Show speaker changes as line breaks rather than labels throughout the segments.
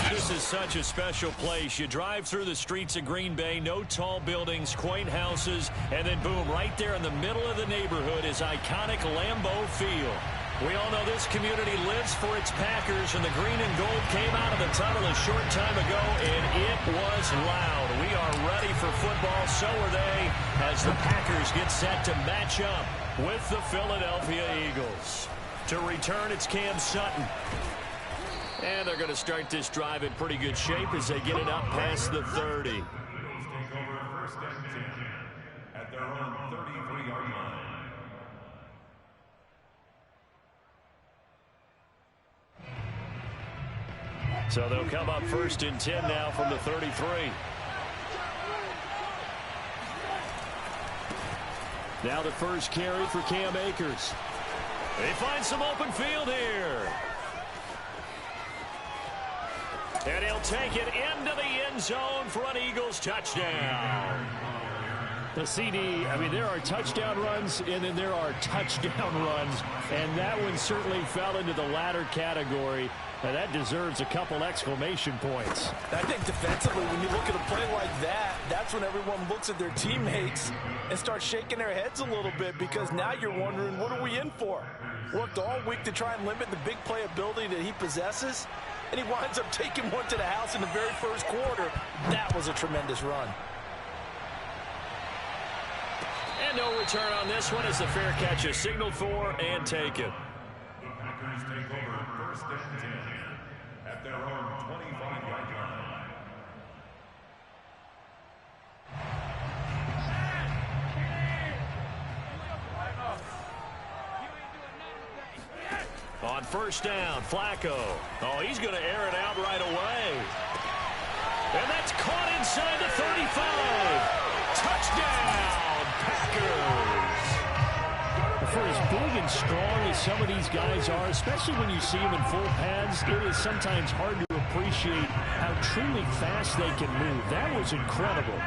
This is such a special place. You drive through the streets of Green Bay, no tall buildings, quaint houses, and then boom, right there in the middle of the neighborhood is iconic Lambeau Field. We all know this community lives for its Packers, and the green and gold came out of the tunnel a short time ago, and it was loud. We are ready for football, so are they, as the Packers get set to match up with the Philadelphia Eagles. To return, it's Cam Sutton. And they're going to start this drive in pretty good shape as they get it up past the 30.
Take over first and 10 at their own 33-yard line.
So they'll come up first and 10 now from the 33. Now the first carry for Cam Akers. They find some open field here. And he'll take it into the end zone for an Eagles touchdown. The CD, I mean, there are touchdown runs, and then there are touchdown runs. And that one certainly fell into the latter category. Now, that deserves a couple exclamation points.
I think defensively, when you look at a play like that, that's when everyone looks at their teammates and starts shaking their heads a little bit, because now you're wondering, what are we in for? Worked all week to try and limit the big playability that he possesses, and he winds up taking one to the house in the very first quarter. That was a tremendous run.
And no return on this one as the fair catch is signaled for and taken.
The Packers take over first and 10 at their own 25-yard line.
On first down, Flacco. Oh, he's going to air it out right away. And that's caught inside the 35. Touchdown, Packers. For as big and strong as some of these guys are, especially when you see them in full pads, it is sometimes hard to appreciate how truly fast they can move. That was incredible.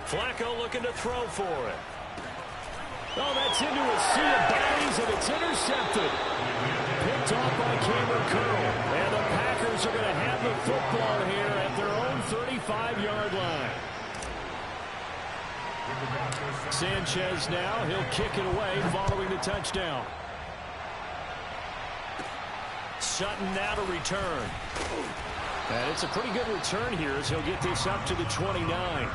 Flacco looking to throw for it. Oh, that's into a sea of bodies, and it's intercepted. Picked off by Cameron Curl. And the Packers are going to have the football here at their own 35-yard line. Sanchez now, he'll kick it away following the touchdown. Sutton now to return. And it's a pretty good return here as he'll get this up to the 29.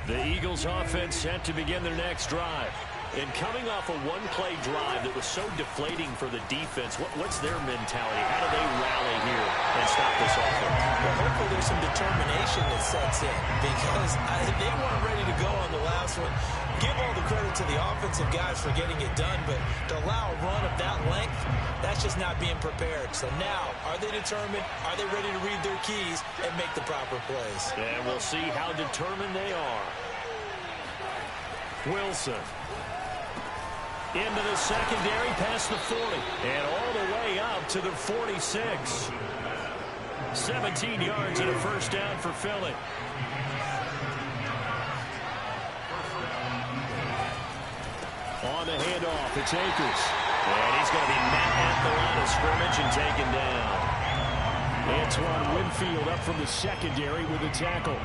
The Eagles offense set to begin their next drive. And coming off a one-play drive that was so deflating for the defense, what's their mentality? How do they rally here and stop this offense?
Well, hopefully there's some determination that sets in, because they weren't ready to go on the last one. Give all the credit to the offensive guys for getting it done, but to allow a run of that length, that's just not being prepared. So now, are they determined? Are they ready to read their keys and make the proper plays?
And we'll see how determined they are. Wilson. Into the secondary, past the 40. And all the way up to the 46. 17 yards and a first down for Philly. On the handoff, it's Akers. And he's going to be met at the line of scrimmage and taken down. Antoine Winfield up from the secondary with a tackle.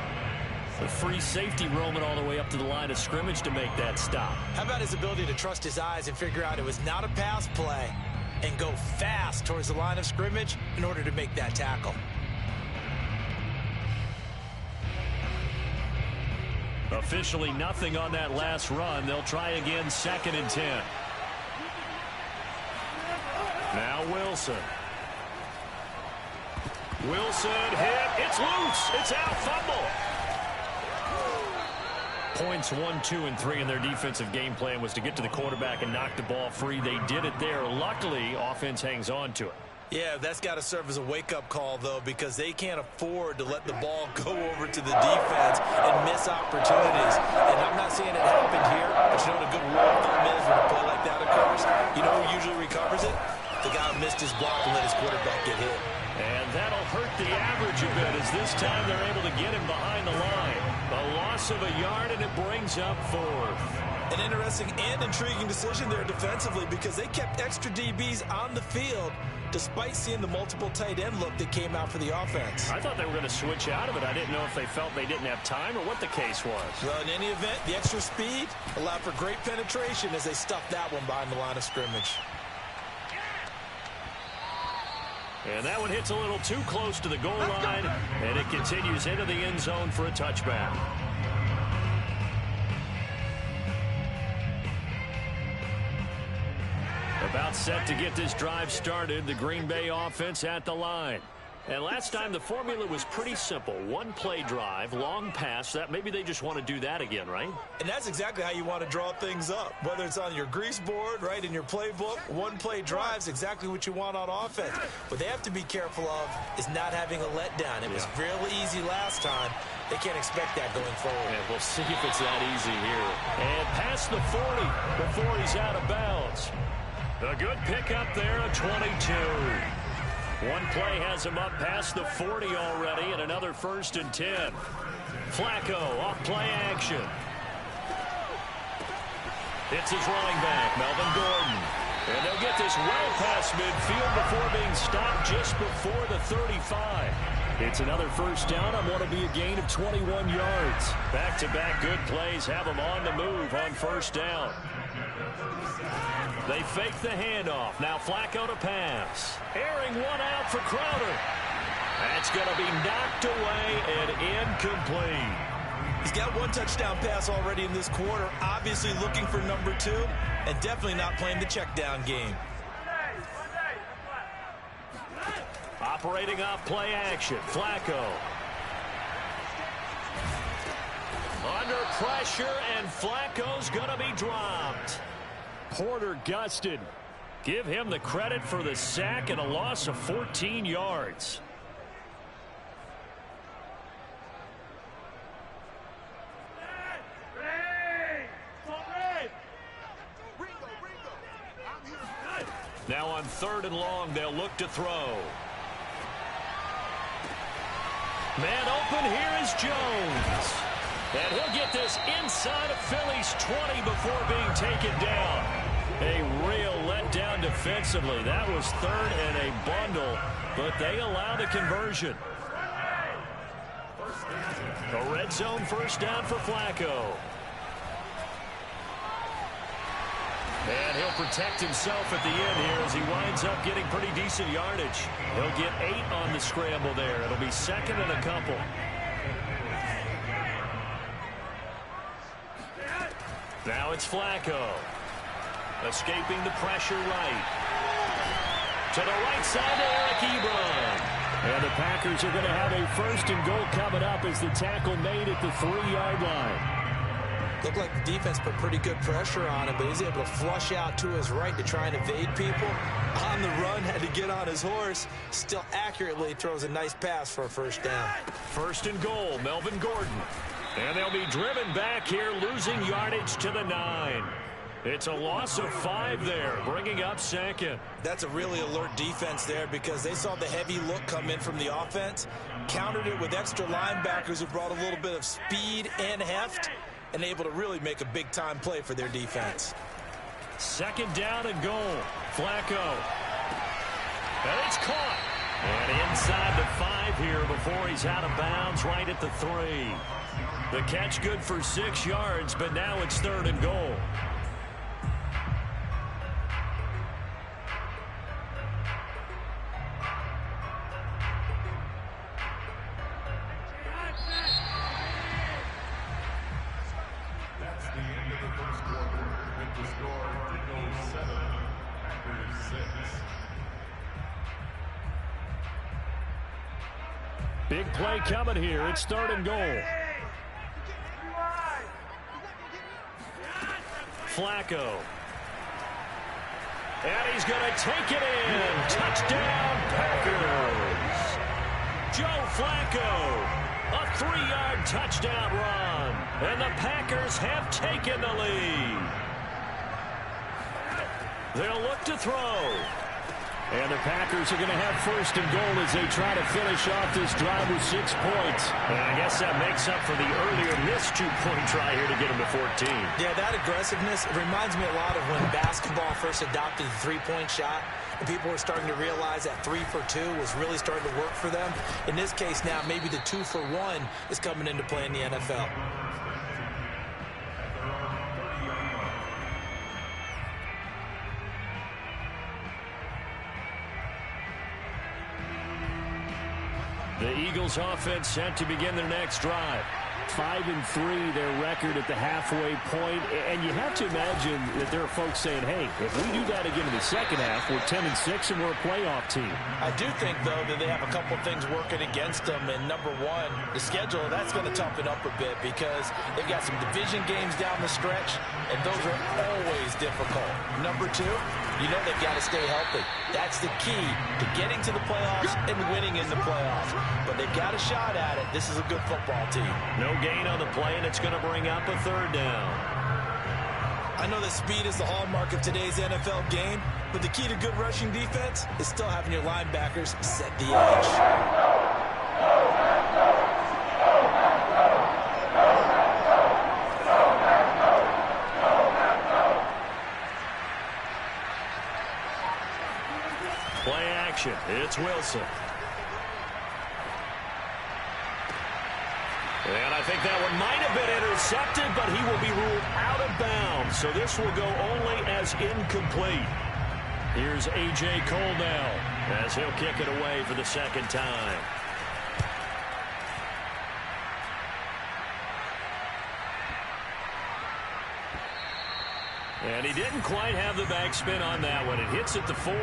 A free safety roaming all the way up to the line of scrimmage to make that stop.
How about his ability to trust his eyes and figure out it was not a pass play and go fast towards the line of scrimmage in order to make that tackle?
Officially nothing on that last run. They'll try again, 2nd and 10. Now Wilson. Wilson hit. It's loose. It's out. Fumble. Points 1, 2, and 3 in their defensive game plan was to get to the quarterback and knock the ball free. They did it there. Luckily, offense hangs on to it.
Yeah, that's got to serve as a wake-up call, though, because they can't afford to let the ball go over to the defense and miss opportunities. And I'm not saying it happened here, but you know what a good rule of thumb is when a play like that occurs? You know who usually recovers it? The guy who missed his block and let his quarterback get hit.
And that'll hurt the this time they're able to get him behind the line. A loss of a yard, and it brings up 4th.
An interesting and intriguing decision there defensively because they kept extra DBs on the field despite seeing the multiple tight end look that came out for the offense.
I thought they were going to switch out of it. I didn't know if they felt they didn't have time or what the case was.
Well, in any event, the extra speed allowed for great penetration as they stuffed that one behind the line of scrimmage.
And that one hits a little too close to the goal line, and it continues into the end zone for a touchback. About set to get this drive started, the Green Bay offense at the line. And last time the formula was pretty simple. One play drive, long pass. That maybe they just want to do that again, right?
And that's exactly how you want to draw things up. Whether it's on your grease board, right, in your playbook, one play drive's exactly what you want on offense. What they have to be careful of is not having a letdown. It was real easy last time. They can't expect that going forward.
And we'll see if it's that easy here. And past the 40 before he's out of bounds. A good pickup there, a 22. One play has him up past the 40 already, and another 1st and 10. Flacco off play action. It's his running back, Melvin Gordon. And they'll get this well past midfield before being stopped just before the 35. It's another 1st down on what will be a gain of 21 yards. Back-to-back good plays have him on the move on 1st down. They fake the handoff. Now Flacco to pass. Airing one out for Crowder. That's going to be knocked away and incomplete.
He's got one touchdown pass already in this quarter. Obviously looking for number 2 and definitely not playing the check down game.
Operating off play action. Flacco. Under pressure, and Flacco's going to be dropped. Porter gusted. Give him the credit for the sack and a loss of 14 yards. Now on 3rd and long, they'll look to throw. Man open, here is Jones. And he'll get this inside of Philly's 20 before being taken down. A real letdown defensively. That was 3rd and a bundle, but they allow the conversion. A red zone 1st down for Flacco. And he'll protect himself at the end here as he winds up getting pretty decent yardage. He'll get 8 on the scramble there. It'll be 2nd and a couple. Now it's Flacco. Escaping the pressure right. To the right side to Eric Ebron. And the Packers are going to have a 1st and goal coming up as the tackle made at the 3-yard line.
Looked like the defense put pretty good pressure on him, but he's able to flush out to his right to try and evade people. On the run, had to get on his horse. Still accurately throws a nice pass for a 1st down.
1st and goal, Melvin Gordon. And they'll be driven back here, losing yardage to the 9. It's a loss of 5 there, bringing up 2nd.
That's a really alert defense there because they saw the heavy look come in from the offense, countered it with extra linebackers who brought a little bit of speed and heft, and able to really make a big-time play for their defense.
2nd down and goal. Flacco. And it's caught. And inside the 5 here before he's out of bounds right at the 3. The catch good for 6 yards, but now it's 3rd and goal.
That's the end of the 1st quarter with the score Eagles 7, Packers 6.
Big play coming here. It's 3rd and goal. Flacco. And he's going to take it in. Touchdown, Packers. Joe Flacco. A 3-yard touchdown run. And the Packers have taken the lead. They'll look to throw. And the Packers are going to have first and goal as they try to finish off this drive with 6 points. And I guess that makes up for the earlier missed 2-point try here to get them to 14.
Yeah, that aggressiveness reminds me a lot of when basketball first adopted the three-point shot. And people were starting to realize that 3 for 2 was really starting to work for them. In this case now, maybe the 2 for 1 is coming into play in the NFL.
The Eagles offense set to begin their next drive. 5-3 their record at the halfway point, and you have to imagine that there are folks saying, hey, if we do that again in the second half, we're 10-6 and we're a playoff team.
I do think, though, that they have a couple things working against them, and number one, the schedule, that's going to toughen up a bit because they've got some division games down the stretch, and those are always difficult. Number two, you know they've got to stay healthy. That's the key to getting to the playoffs and winning in the playoffs. But they've got a shot at it. This is a good football team.
No gain on the play, and it's going to bring up a third down.
I know that speed is the hallmark of today's NFL game, but the key to good rushing defense is still having your linebackers set the edge.
Play action. It's Wilson. And I think that one might have been intercepted, but he will be ruled out of bounds. So this will go only as incomplete. Here's A.J. Cole now as he'll kick it away for the second time. And he didn't quite have the backspin on that one. It hits at the 4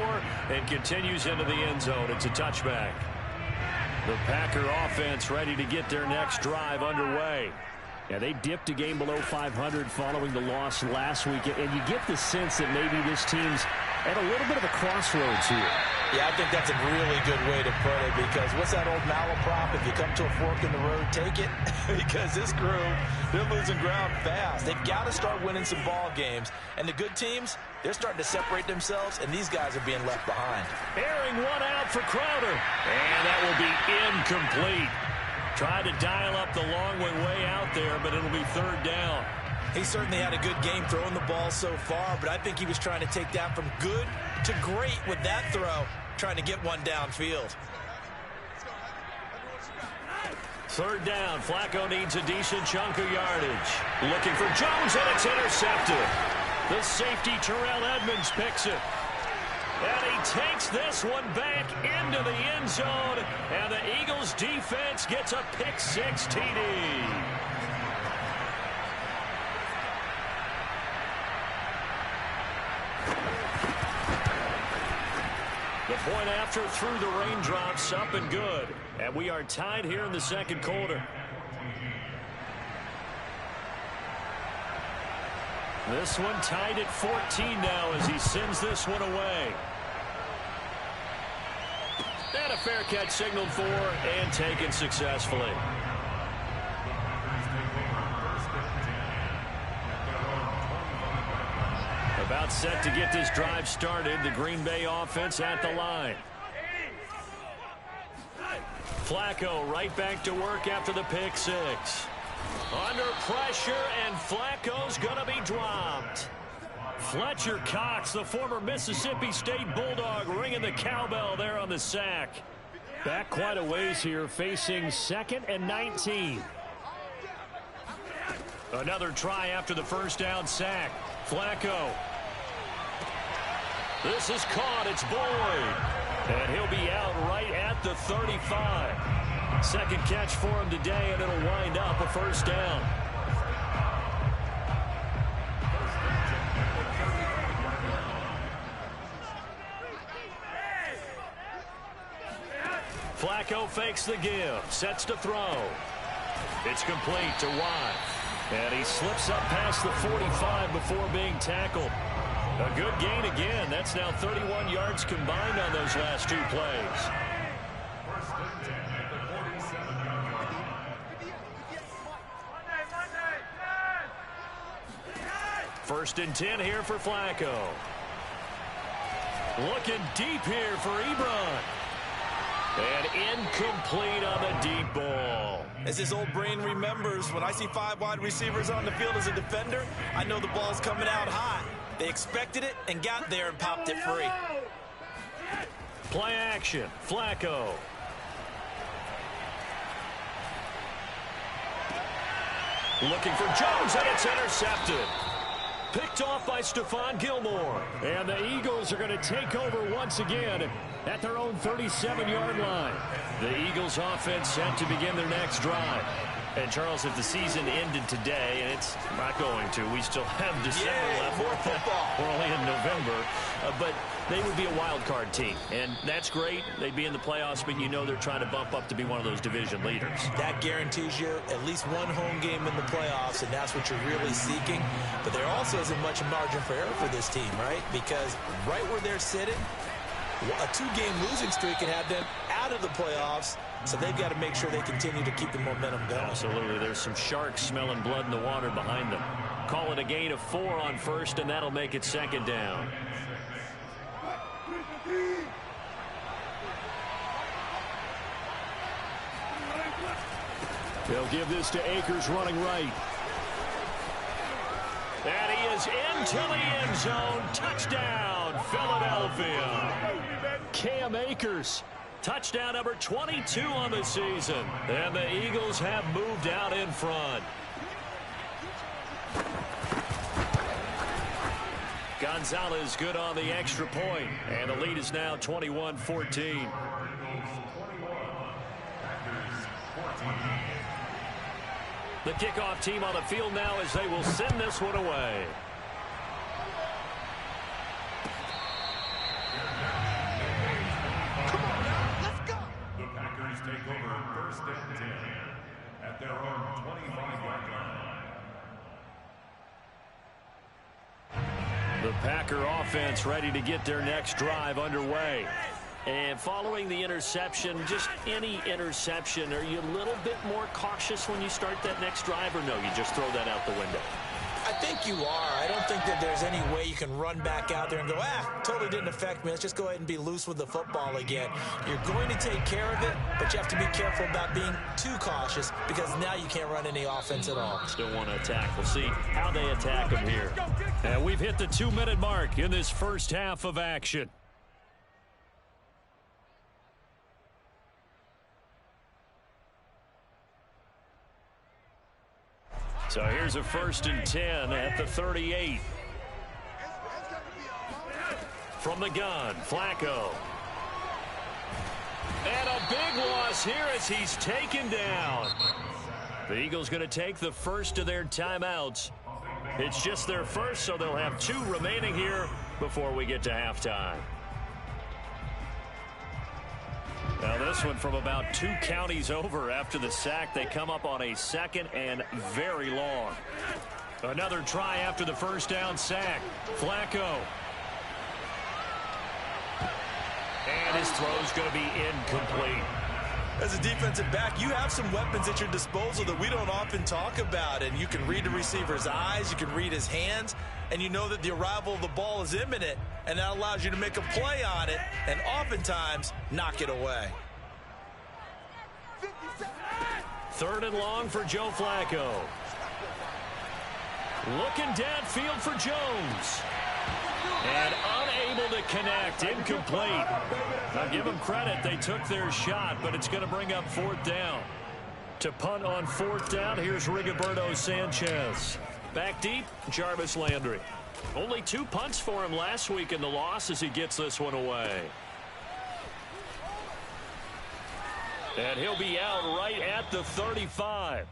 and continues into the end zone. It's a touchback. The Packer offense ready to get their next drive underway. Yeah, they dipped a game below 500 following the loss last week. And you get the sense that maybe this team's at a little bit of a crossroads here.
Yeah, I think that's a really good way to put it because what's that old malaprop? If you come to a fork in the road, take it. Because this crew, they're losing ground fast. They've got to start winning some ball games. And the good teams, they're starting to separate themselves, and these guys are being left behind.
Airing one out for Crowder. And that will be incomplete. Tried to dial up the long way out there, but it'll be third down.
He certainly had a good game throwing the ball so far, but I think he was trying to take that from good to great with that throw, trying to get one downfield.
Third down. Flacco needs a decent chunk of yardage. Looking for Jones, and it's intercepted. The safety, Terrell Edmonds, picks it. And he takes this one back into the end zone, and the Eagles defense gets a pick-6 TD. The point after through the raindrops, up and good. And we are tied here in the second quarter. This one tied at 14 now as he sends this one away. And a fair catch signaled for and taken successfully. About set to get this drive started. The Green Bay offense at the line. Flacco right back to work after the pick 6. Under pressure, and Flacco's going to be dropped. Fletcher Cox, the former Mississippi State Bulldog, ringing the cowbell there on the sack. Back quite a ways here, facing 2nd and 19. Another try after the first down sack. Flacco. This is caught. It's Boyd. And he'll be out right at the 35. Second catch for him today, and it'll wind up a first down. Flacco fakes the give, sets to throw. It's complete to Watt. And he slips up past the 45 before being tackled. A good gain again. That's now 31 yards combined on those last 2 plays. First and 10 here for Flacco. Looking deep here for Ebron. And incomplete on the deep ball.
As his old brain remembers, when I see 5 wide receivers on the field as a defender, I know the ball's coming out high. They expected it and got there and popped it free.
Play action. Flacco. Looking for Jones, and it's intercepted. Picked off by Stephon Gilmore. And the Eagles are going to take over once again at their own 37-yard line. The Eagles offense set to begin their next drive. And, Charles, if the season ended today, and it's not going to, we still have December left.
More football.
We're only in November. But they would be a wild card team. And that's great. They'd be in the playoffs, but you know they're trying to bump up to be one of those division leaders.
That guarantees you at least one home game in the playoffs, and that's what you're really seeking. But there also isn't much margin for error for this team, right? Because right where they're sitting, a 2-game losing streak can have them out of the playoffs, so they've got to make sure they continue to keep the momentum going.
Absolutely. There's some sharks smelling blood in the water behind them. Call it a gain of 4 on first, and that'll make it second down. They'll give this to Akers running right. And he is into the end zone. Touchdown, Philadelphia. Cam Akers. Touchdown number 22 on the season. And the Eagles have moved out in front. Gonzalez good on the extra point. And the lead is now 21-14. The kickoff team on the field now as they will send this one away.
Come on now, let's go. The Packers take over first and 10 at their own 25-yard line.
The Packer offense ready to get their next drive underway. And following the interception, just any interception, are you a little bit more cautious when you start that next drive, or no, you just throw that out the window?
I think you are. I don't think that there's any way you can run back out there and go, totally didn't affect me. Let's just go ahead and be loose with the football again. You're going to take care of it, but you have to be careful about being too cautious because now you can't run any offense at all.
Still want to attack. We'll see how they attack them here. And we've hit the 2-minute mark in this first half of action. So here's a 1st and 10 at the 38. From the gun, Flacco. And a big loss here as he's taken down. The Eagles going to take the first of their timeouts. It's just their first, so they'll have 2 remaining here before we get to halftime. Now this one from about 2 counties over after the sack. They come up on a 2nd and very long. Another try after the first down sack. Flacco. And his throw's going to be incomplete.
As a defensive back, you have some weapons at your disposal that we don't often talk about. And you can read the receiver's eyes, you can read his hands, and you know that the arrival of the ball is imminent. And that allows you to make a play on it and oftentimes knock it away.
3rd and long for Joe Flacco. Looking downfield for Jones. And unable to connect. Incomplete. Now give them credit. They took their shot, but it's going to bring up 4th down. To punt on 4th down, here's Rigoberto Sanchez. Back deep, Jarvis Landry. Only 2 punts for him last week in the loss as he gets this one away. And he'll be out right at the 35.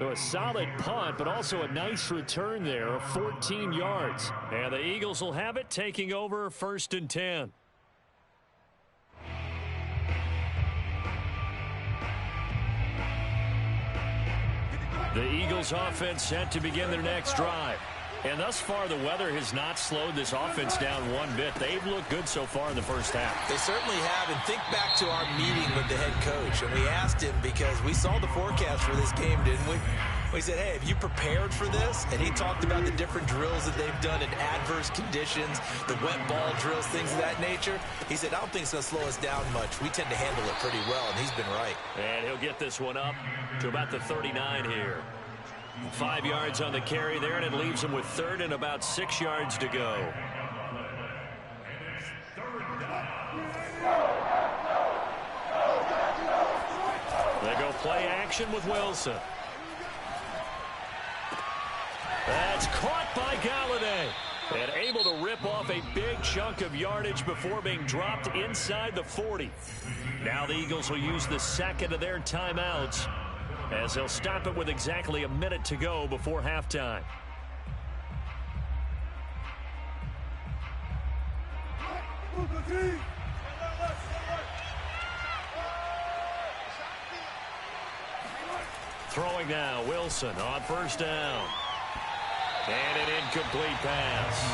So a solid punt, but also a nice return there of 14 yards. And the Eagles will have it, taking over 1st and 10. The Eagles offense set to begin their next drive. And thus far, the weather has not slowed this offense down one bit. They've looked good so far in the first half.
They certainly have. And think back to our meeting with the head coach. And we asked him because we saw the forecast for this game, didn't we? He said, hey, have you prepared for this? And he talked about the different drills that they've done in adverse conditions, the wet ball drills, things of that nature. He said, I don't think it's going to slow us down much. We tend to handle it pretty well, and he's been right.
And he'll get this one up to about the 39 here. 5 yards on the carry there, and it leaves him with third and about 6 yards to go. They go play action with Wilson. That's caught by Galladay. And able to rip off a big chunk of yardage before being dropped inside the 40. Now the Eagles will use the second of their timeouts as they'll stop it with exactly a minute to go before halftime. Throwing now, Wilson on first down. And an incomplete pass.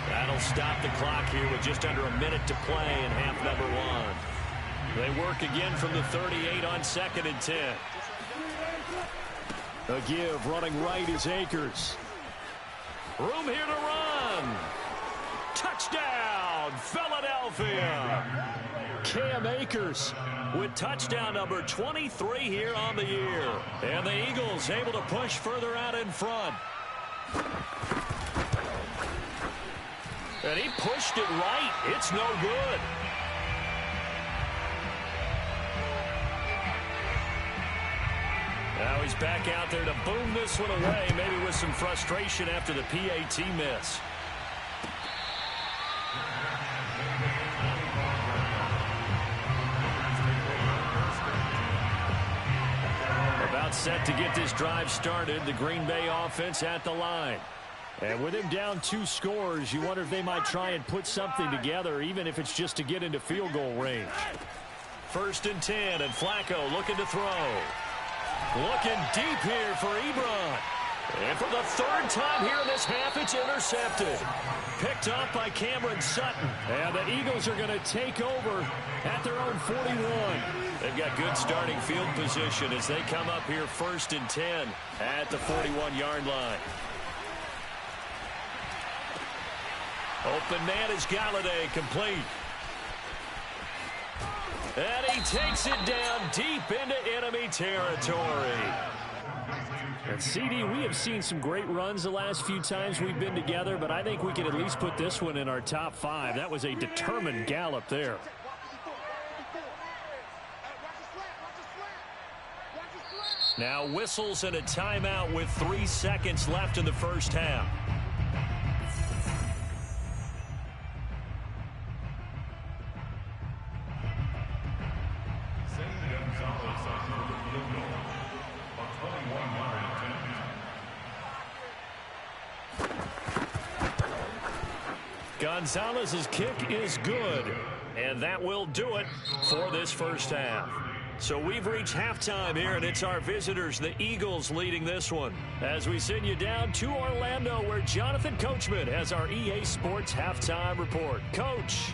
That'll stop the clock here with just under a minute to play in half number one. They work again from the 38 on 2nd and 10. A give running right is Akers. Room here to run. Touchdown, Philadelphia. Cam Akers with touchdown number 23 here on the year. And the Eagles able to push further out in front. And he pushed it right. It's no good. Now he's back out there to boom this one away, maybe with some frustration after the PAT miss. About set to get this drive started, the Green Bay offense at the line. And with him down 2 scores, you wonder if they might try and put something together, even if it's just to get into field goal range. 1st and 10, and Flacco looking to throw. Looking deep here for Ebron. And for the 3rd time here in this half, it's intercepted. Picked up by Cameron Sutton. And the Eagles are going to take over at their own 41. They've got good starting field position as they come up here 1st and 10 at the 41-yard line. Open man is Galladay, complete. And he takes it down deep into enemy territory. And CD, we have seen some great runs the last few times we've been together, but I think we can at least put this one in our top 5. That was a determined gallop there. Now whistles and a timeout with 3 seconds left in the first half. Gonzalez's kick is good, and that will do it for this first half. So we've reached halftime here, and it's our visitors, the Eagles, leading this one. As we send you down to Orlando, where Jonathan Coachman has our EA Sports halftime report. Coach.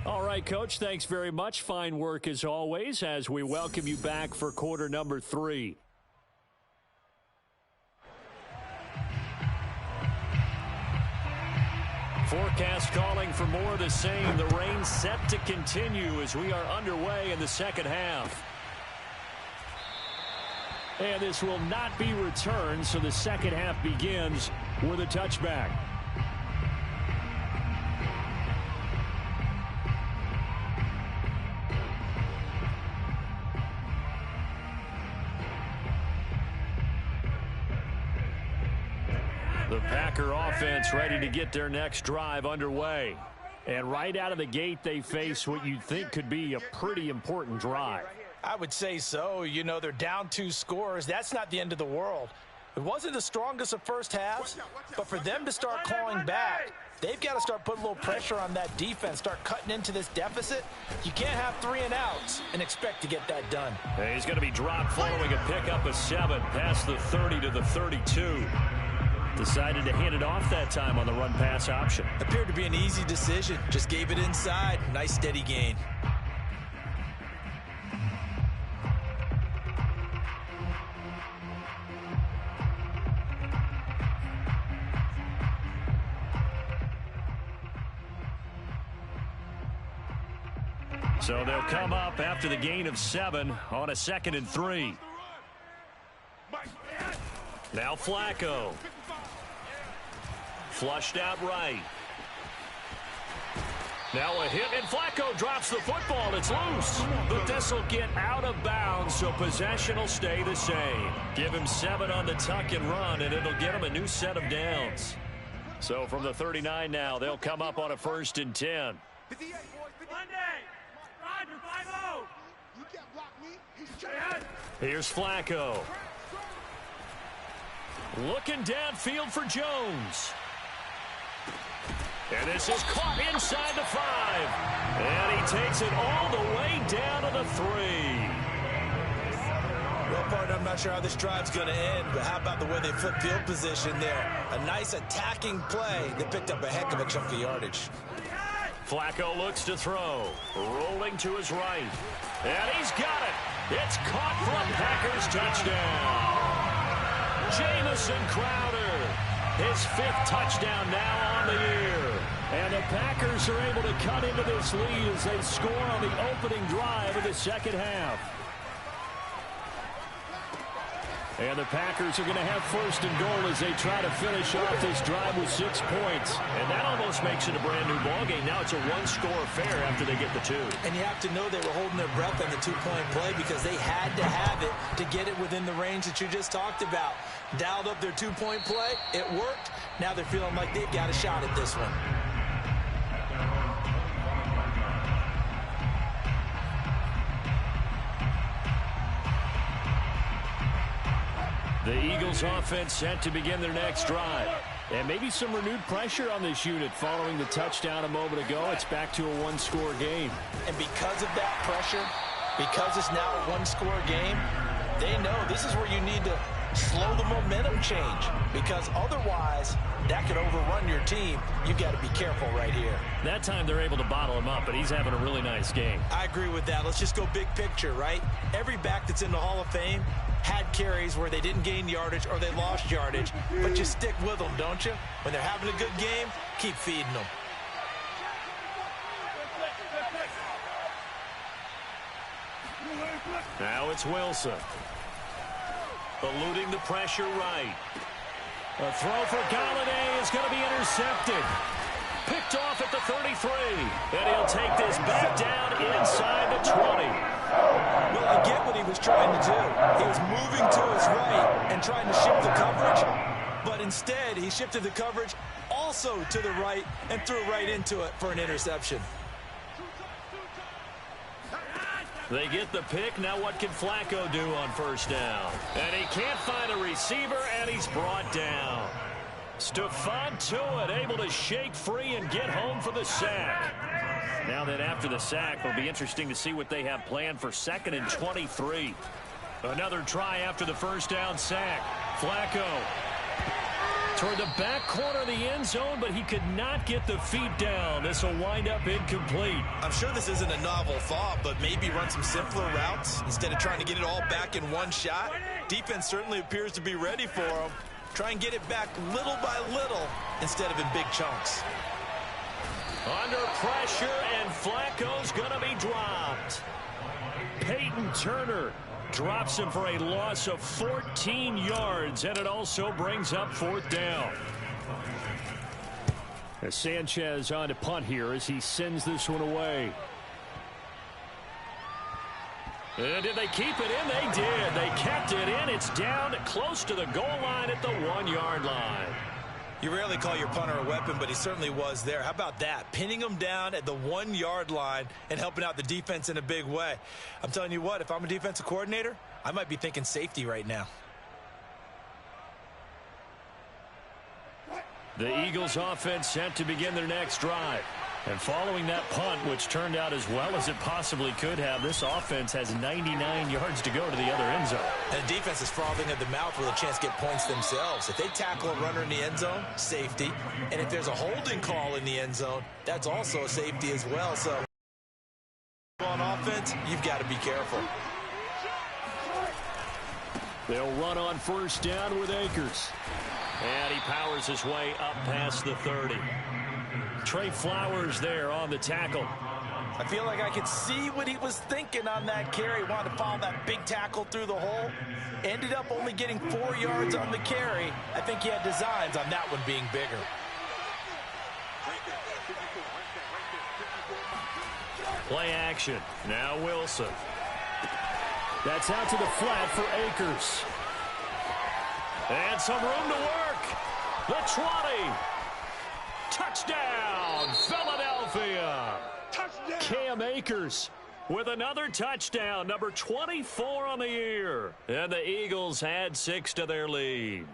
All right, Coach, thanks very much. Fine work as always as we welcome you back for quarter number 3. Forecast calling for more of the same. The rain set to continue as we are underway in the second half. And this will not be returned, so the second half begins with a touchback. The Packer offense ready to get their next drive underway. And right out of the gate, they face what you'd think could be a pretty important drive.
I would say so. You know, they're down 2 scores. That's not the end of the world. It wasn't the strongest of first halves, but for them to start clawing back, they've got to start putting a little pressure on that defense, start cutting into this deficit. You can't have 3 and outs and expect to get that done.
And he's going to be dropped following a pickup of 7 past the 30 to the 32. Decided to hand it off that time on the run-pass option.
Appeared to be an easy decision. Just gave it inside. Nice steady gain.
So they'll come up after the gain of 7 on a 2nd and 3. Now Flacco. Flushed out right. Now a hit, and Flacco drops the football. It's loose. But this will get out of bounds, so possession will stay the same. Give him 7 on the tuck and run, and it'll get him a new set of downs. So from the 39 now, they'll come up on a 1st and 10. Here's Flacco. Looking downfield for Jones. And this is caught inside the 5. And he takes it all the way down to the 3.
Well, partner, I'm not sure how this drive's going to end, but how about the way they flip field position there? A nice attacking play. They picked up a heck of a chunk of yardage.
Flacco looks to throw. Rolling to his right. And he's got it. It's caught for a Packers touchdown. Jamison Crowder, his 5th touchdown now on the year. And the Packers are able to cut into this lead as they score on the opening drive of the 2nd half. And the Packers are going to have 1st and goal as they try to finish off this drive with 6 points. And that almost makes it a brand new ballgame. Now it's a 1-score affair after they get the 2.
And you have to know they were holding their breath on the 2-point play because they had to have it to get it within the range that you just talked about. Dialed up their 2-point play. It worked. Now they're feeling like they've got a shot at this one.
The Eagles offense set to begin their next drive. And maybe some renewed pressure on this unit following the touchdown a moment ago. It's back to a 1-score game.
And because of that pressure, because it's now a 1-score game, they know this is where you need to slow the momentum change. Because otherwise, that could overrun your team. You've got to be careful right here.
That time they're able to bottle him up, but he's having a really nice game.
I agree with that. Let's just go big picture, right? Every back that's in the Hall of Fame had carries where they didn't gain yardage or they lost yardage, but you stick with them, don't you? When they're having a good game, keep feeding them.
Now it's Wilson. Eluding the pressure right. A throw for Galladay is going to be intercepted. Picked off at the 33. And he'll take this back down inside the 20.
Well, I get what he was trying to do. He was moving to his right and trying to shift the coverage. But instead, he shifted the coverage also to the right and threw right into it for an interception.
They get the pick. Now what can Flacco do on 1st down? And he can't find a receiver, and he's brought down. Stephon Tuitt able to shake free and get home for the sack. Now then, after the sack, it'll be interesting to see what they have planned for 2nd and 23. Another try after the 1st down sack. Flacco toward the back corner of the end zone, but he could not get the feet down. This will wind up incomplete.
I'm sure this isn't a novel thought, but maybe run some simpler routes instead of trying to get it all back in one shot. Defense certainly appears to be ready for him. Try and get it back little by little instead of in big chunks.
Under pressure, and Flacco's going to be dropped. Peyton Turner drops him for a loss of 14 yards, and it also brings up 4th down. As Sanchez on to punt here as he sends this one away. And did they keep it in? They did. They kept it in. It's down close to the goal line at the 1-yard line.
You rarely call your punter a weapon, but he certainly was there. How about that? Pinning him down at the 1-yard line and helping out the defense in a big way. I'm telling you what, if I'm a defensive coordinator, I might be thinking safety right now.
The Eagles offense set to begin their next drive. And following that punt, which turned out as well as it possibly could have, this offense has 99 yards to go to the other end zone.
And the defense is frothing at the mouth with a chance to get points themselves. If they tackle a runner in the end zone, safety. And if there's a holding call in the end zone, that's also a safety as well. So on offense, you've got to be careful.
They'll run on first down with Akers. And he powers his way up past the 30. Trey Flowers there on the tackle.
I feel like I could see what he was thinking on that carry. Wanted to follow that big tackle through the hole. Ended up only getting 4 yards on the carry. I think he had designs on that one being bigger.
Play action. Now Wilson. That's out to the flat for Akers. And some room to work. The 20. Touchdown, Philadelphia. Touchdown. Cam Akers with another touchdown, number 24 on the year. And the Eagles add 6 to their lead.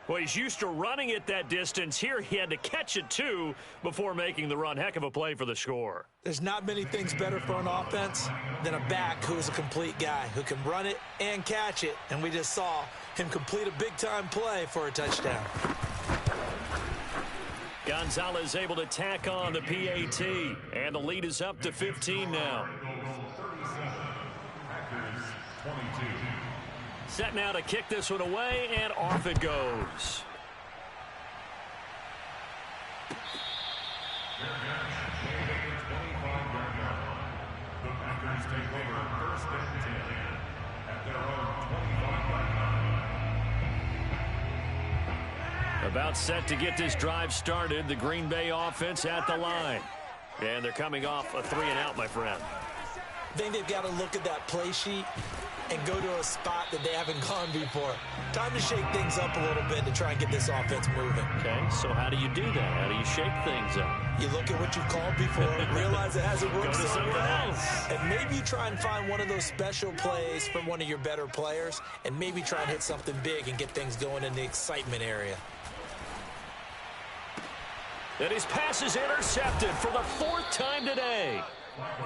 Well, he's used to running it that distance. Here he had to catch it, too, before making the run. Heck of a play for the score.
There's not many things better for an offense than a back who's a complete guy, who can run it and catch it. And we just saw him complete a big-time play for a touchdown.
Gonzalez able to tack on the PAT, and the lead is up to 15 now. Set now to kick this one away, and off it goes.
The Packers take over 1st and 10 at their own 25-yard line.
About set to get this drive started. The Green Bay offense at the line. And they're coming off a 3-and-out, my friend.
I think they've got to look at that play sheet and go to a spot that they haven't gone before. Time to shake things up a little bit to try and get this offense moving.
Okay, so how do you do that? How do you shake things up?
You look at what you've called before, realize it hasn't worked so well,
else.
and maybe you try and find one of those special plays from one of your better players, and maybe try and hit something big and get things going in the excitement area.
And his pass is intercepted for the 4th time today.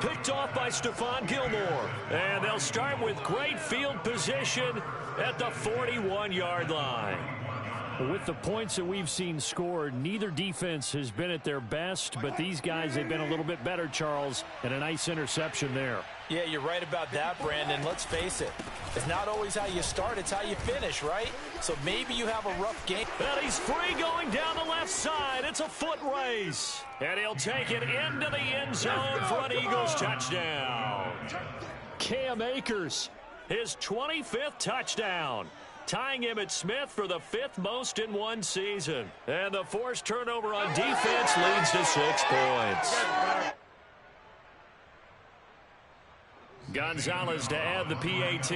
Picked off by Stephon Gilmore. And they'll start with great field position at the 41-yard line. With the points that we've seen scored, neither defense has been at their best, but these guys have been a little bit better, Charles, and a nice interception there.
Yeah, you're right about that, Brandon. Let's face it. It's not always how you start, it's how you finish, right? So maybe you have a rough game.
And he's free going down the left side. It's a foot race. And he'll take it into the end zone for an Eagles touchdown. Cam Akers, his 25th touchdown, tying Emmitt Smith for the 5th most in one season. And the forced turnover on defense leads to 6 points. Gonzalez to add the PAT.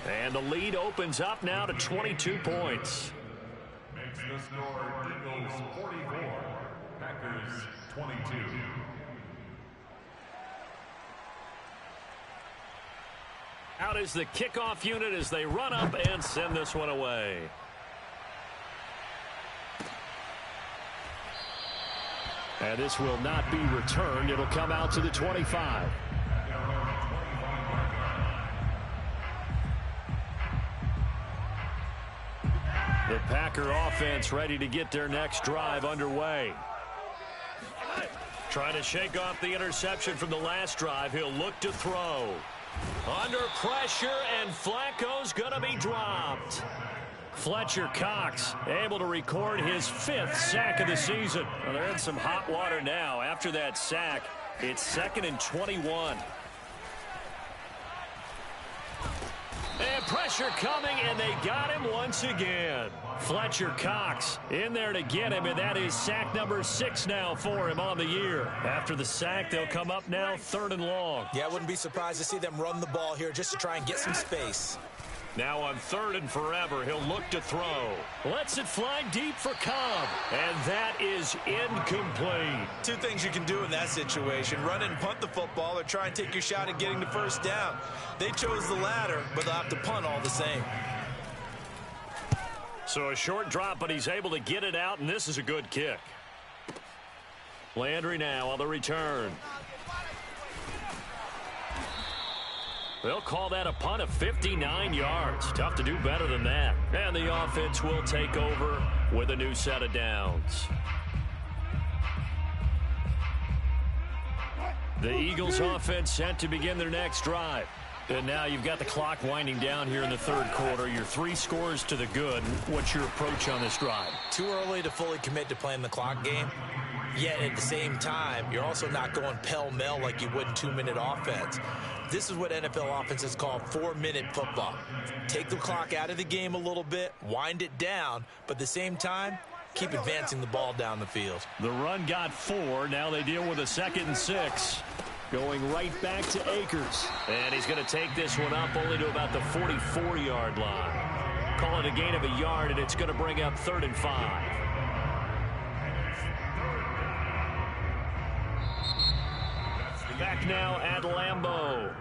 And the lead opens up now to 22 points.
Makes the score Eagles 44, Packers 22.
Out is the kickoff unit as they run up and send this one away. And this will not be returned. It'll come out to the 25. The Packer offense ready to get their next drive underway. Trying to shake off the interception from the last drive. He'll look to throw. Under pressure, and Flacco's going to be dropped. Fletcher Cox able to record his 5th sack of the season. Well, they're in some hot water now. After that sack, it's 2nd and 21. And pressure coming, and they got him once again. Fletcher Cox in there to get him, and that is sack number 6 now for him on the year. After the sack, they'll come up now 3rd and long.
Yeah, I wouldn't be surprised to see them run the ball here just to try and get some space.
Now on 3rd and forever, he'll look to throw. Lets it fly deep for Cobb. And that is incomplete.
Two things you can do in that situation: run and punt the football, or try and take your shot at getting the first down. They chose the latter, but they'll have to punt all the same.
So a short drop, but he's able to get it out, and this is a good kick. Landry now on the return. They'll call that a punt of 59 yards. Tough to do better than that. And the offense will take over with a new set of downs. The Eagles offense set to begin their next drive. And now you've got the clock winding down here in the 3rd quarter. Your 3 scores to the good. What's your approach on this drive?
Too early to fully commit to playing the clock game. Yet at the same time, you're also not going pell-mell like you would in 2-minute offense. This is what NFL offenses call 4-minute football. Take the clock out of the game a little bit, wind it down, but at the same time, keep advancing the ball down the field.
The run got 4. Now they deal with a 2nd and 6. Going right back to Akers. And he's going to take this one up only to about the 44-yard line. Call it a gain of a yard, and it's going to bring up 3rd and 5. Back now at Lambeau.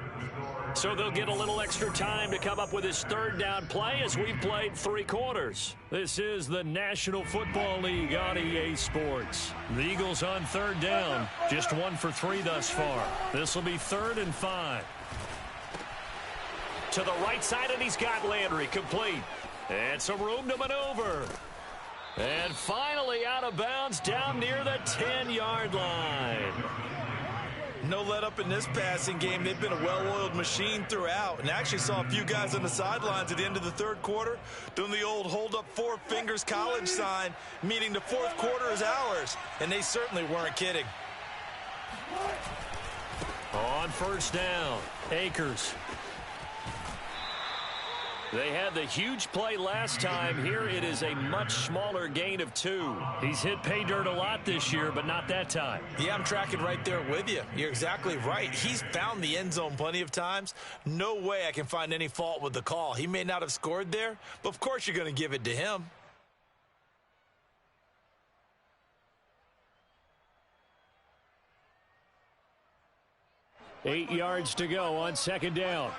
So they'll get a little extra time to come up with his 3rd down play as we've played 3 quarters. This is the National Football League on EA Sports. The Eagles on 3rd down. Just 1 for 3 thus far. This will be 3rd and 5. To the right side, and he's got Landry complete. And some room to maneuver. And finally out of bounds down near the 10-yard line.
No let up in this passing game. They've been a well-oiled machine throughout, and actually saw a few guys on the sidelines at the end of the 3rd quarter doing the old hold up 4 fingers college sign, meaning the 4th quarter is ours, and they certainly weren't kidding.
On 1st down, Akers. They had the huge play last time. Here it is a much smaller gain of 2. He's hit pay dirt a lot this year, but not that time.
Yeah, I'm tracking right there with you. You're exactly right. He's found the end zone plenty of times. No way I can find any fault with the call. He may not have scored there, but of course you're going to give it to him.
Eight yards to go on 2nd down.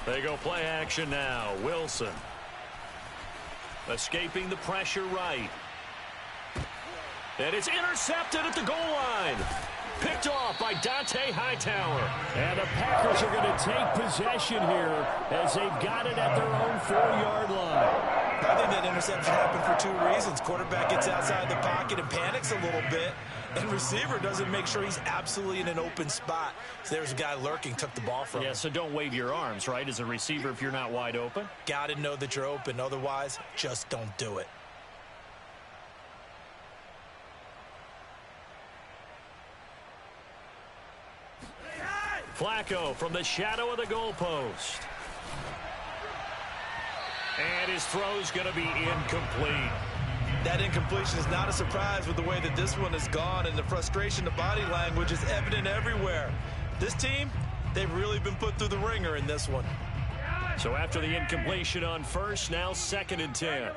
They go play action now. Wilson. Escaping the pressure right. And it's intercepted at the goal line. Picked off by Dante Hightower. And the Packers are going to take possession here as they've got it at their own 4-yard line.
I think that interception happened for 2 reasons. Quarterback gets outside the pocket and panics a little bit. And receiver doesn't make sure he's absolutely in an open spot. So there's a guy lurking, took the ball from him.
Yeah, so don't wave your arms, right, as a receiver if you're not wide open.
Got to know that you're open. Otherwise, just don't do it.
Flacco from the shadow of the goalpost. And his throw's going to be incomplete.
That incompletion is not a surprise with the way that this one has gone, and the frustration, the body language is evident everywhere. This team, they've really been put through the ringer in this one.
So after the incompletion on 1st, now 2nd and 10.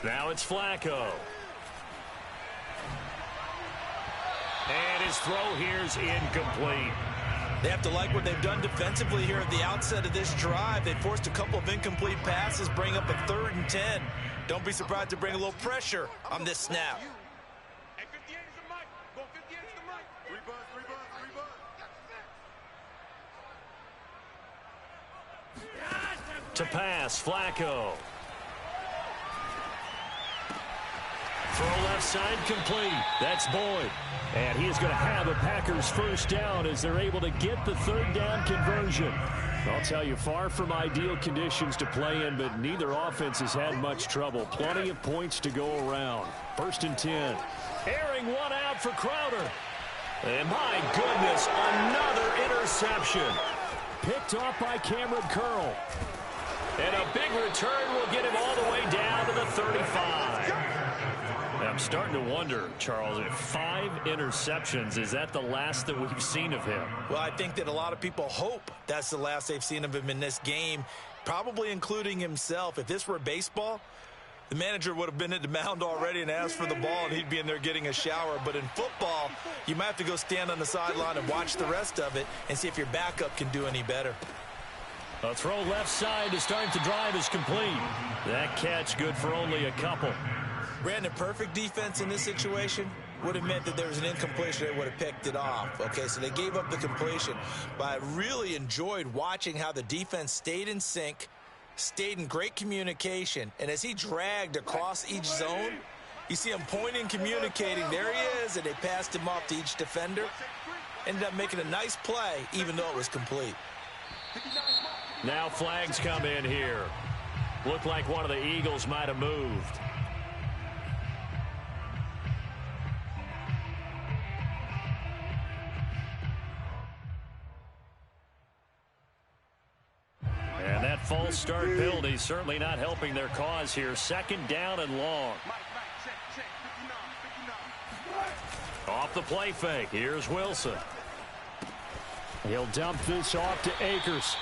Now it's Flacco. And his throw here's incomplete.
They have to like what they've done defensively here at the outset of this drive. They forced a couple of incomplete passes, bring up a 3rd and 10. Don't be surprised to bring a little pressure on this snap.
To pass, Flacco. Throw left side complete. That's Boyd. And he is going to have a Packers 1st down as they're able to get the 3rd down conversion. I'll tell you, far from ideal conditions to play in, but neither offense has had much trouble. Plenty of points to go around. 1st and 10. Airing one out for Crowder. And my goodness, another interception. Picked off by Cameron Curl. And a big return will get him all the way down to the 35. starting to wonder, Charles, if 5 interceptions, is that the last that we've seen of him?
Well, I think that a lot of people hope that's the last they've seen of him in this game, probably including himself. If this were baseball, the manager would have been at the mound already and asked for the ball, and he'd be in there getting a shower. But in football, you might have to go stand on the sideline and watch the rest of it and see if your backup can do any better.
A throw left side to start the drive is complete. That catch good for only a couple.
Brandon, perfect defense in this situation would have meant that there was an incompletion. They would have picked it off. Okay, so they gave up the completion. But I really enjoyed watching how the defense stayed in sync, stayed in great communication, and as he dragged across each zone, you see him pointing, communicating. There he is, and they passed him off to each defender. Ended up making a nice play, even though it was complete.
Now flags come in here. Looked like one of the Eagles might have moved. And that false start penalty certainly not helping their cause here. 2nd down and long. Off the play fake. Here's Wilson. He'll dump this off to Akers.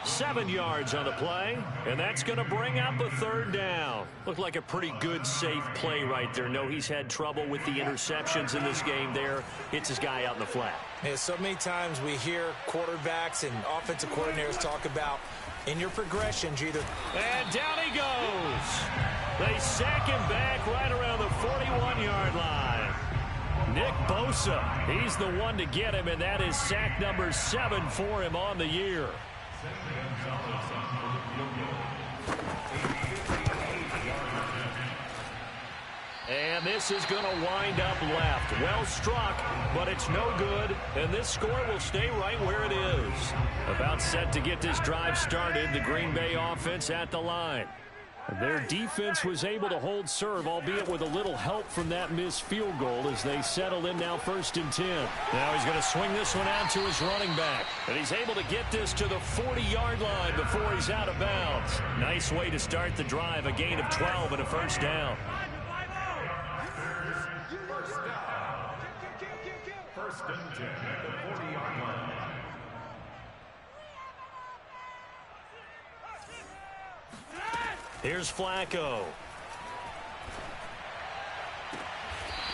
7 yards on the play, and that's going to bring up a 3rd down. Looked like a pretty good, safe play right there. No, he's had trouble with the interceptions in this game there. Hits his guy out in the flat.
Yeah, so many times we hear quarterbacks and offensive coordinators talk about in your progressions, you either...
And down he goes. They sack him back right around the 41-yard line. Nick Bosa, he's the one to get him, and that is sack number 7 for him on the year. And this is going to wind up left. Well struck, but it's no good. And this score will stay right where it is. About set to get this drive started. The Green Bay offense at the line. Their defense was able to hold serve, albeit with a little help from that missed field goal as they settle in now 1st and 10. Now he's going to swing this one out to his running back. And he's able to get this to the 40-yard line before he's out of bounds. Nice way to start the drive, a gain of 12 and a 1st down.
First and 10 at the 40-yard line.
Here's Flacco.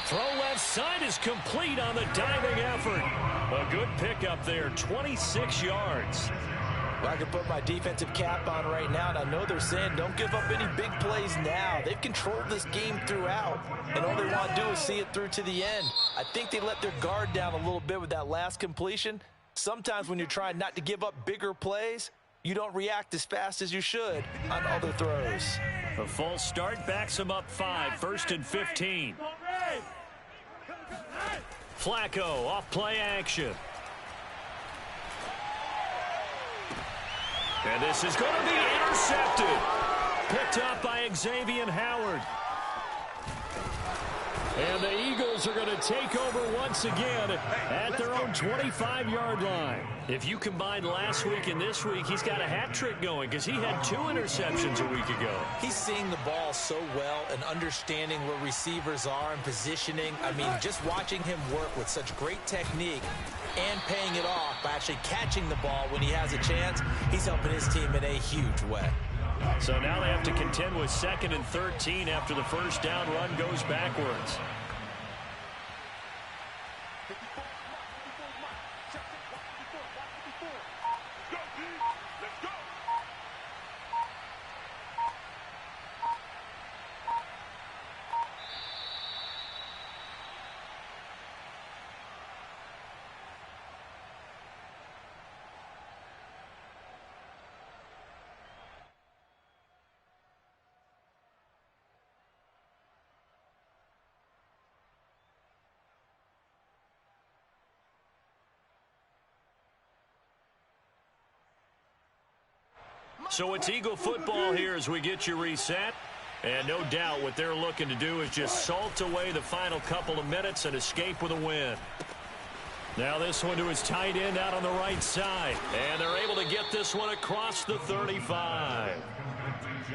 Throw left side is complete on the diving effort. A good pickup there, 26 yards.
Well, I can put my defensive cap on right now, and I know they're saying don't give up any big plays now. They've controlled this game throughout, and all they want to do is see it through to the end. I think they let their guard down a little bit with that last completion. Sometimes when you're trying not to give up bigger plays, you don't react as fast as you should on other throws.
A false start backs him up 5, 1st and 15. Flacco off play action. And this is going to be intercepted. Picked up by Xavier Howard. And the Eagles are going to take over once again at their own 25-yard line. If you combine last week and this week, he's got a hat trick going because he had 2 interceptions a week ago.
He's seeing the ball so well and understanding where receivers are and positioning. I mean, just watching him work with such great technique and paying it off by actually catching the ball when he has a chance, he's helping his team in a huge way.
So now they have to contend with 2nd and 13 after the 1st down run goes backwards. So it's Eagle football here as we get you reset. And no doubt what they're looking to do is just salt away the final couple of minutes and escape with a win. Now this one to his tight end out on the right side. And they're able to get this one across the 35.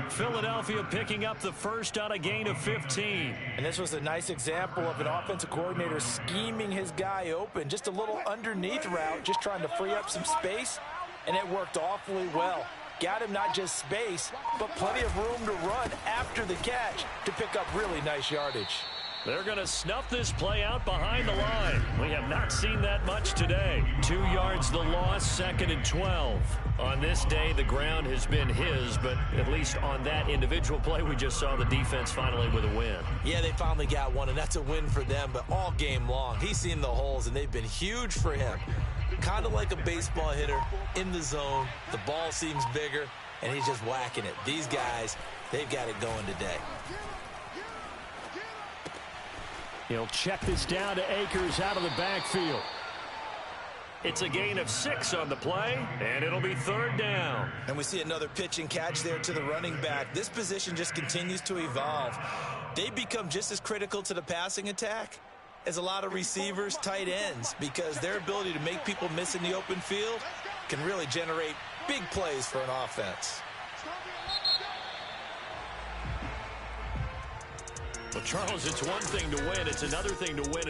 Philadelphia picking up the first on a gain of 15.
And this was a nice example of an offensive coordinator scheming his guy open. Just a little underneath route, just trying to free up some space, and it worked awfully well. Got him not just space, but plenty of room to run after the catch to pick up really nice yardage.
They're going to snuff this play out behind the line. We have not seen that much today. 2 yards the loss, 2nd and 12. On this day, the ground has been his, but at least on that individual play, we just saw the defense finally with a win.
Yeah, they finally got one, and that's a win for them, but all game long, he's seen the holes, and they've been huge for him. Kind of like a baseball hitter in the zone. The ball seems bigger, and he's just whacking it. These guys, they've got it going today.
He'll check this down to Akers out of the backfield. It's a gain of 6 on the play, and it'll be 3rd down.
And we see another pitch and catch there to the running back. This position just continues to evolve. They become just as critical to the passing attack as a lot of receivers, tight ends, because their ability to make people miss in the open field can really generate big plays for an offense.
Well, Charles, it's one thing to win. It's another thing to win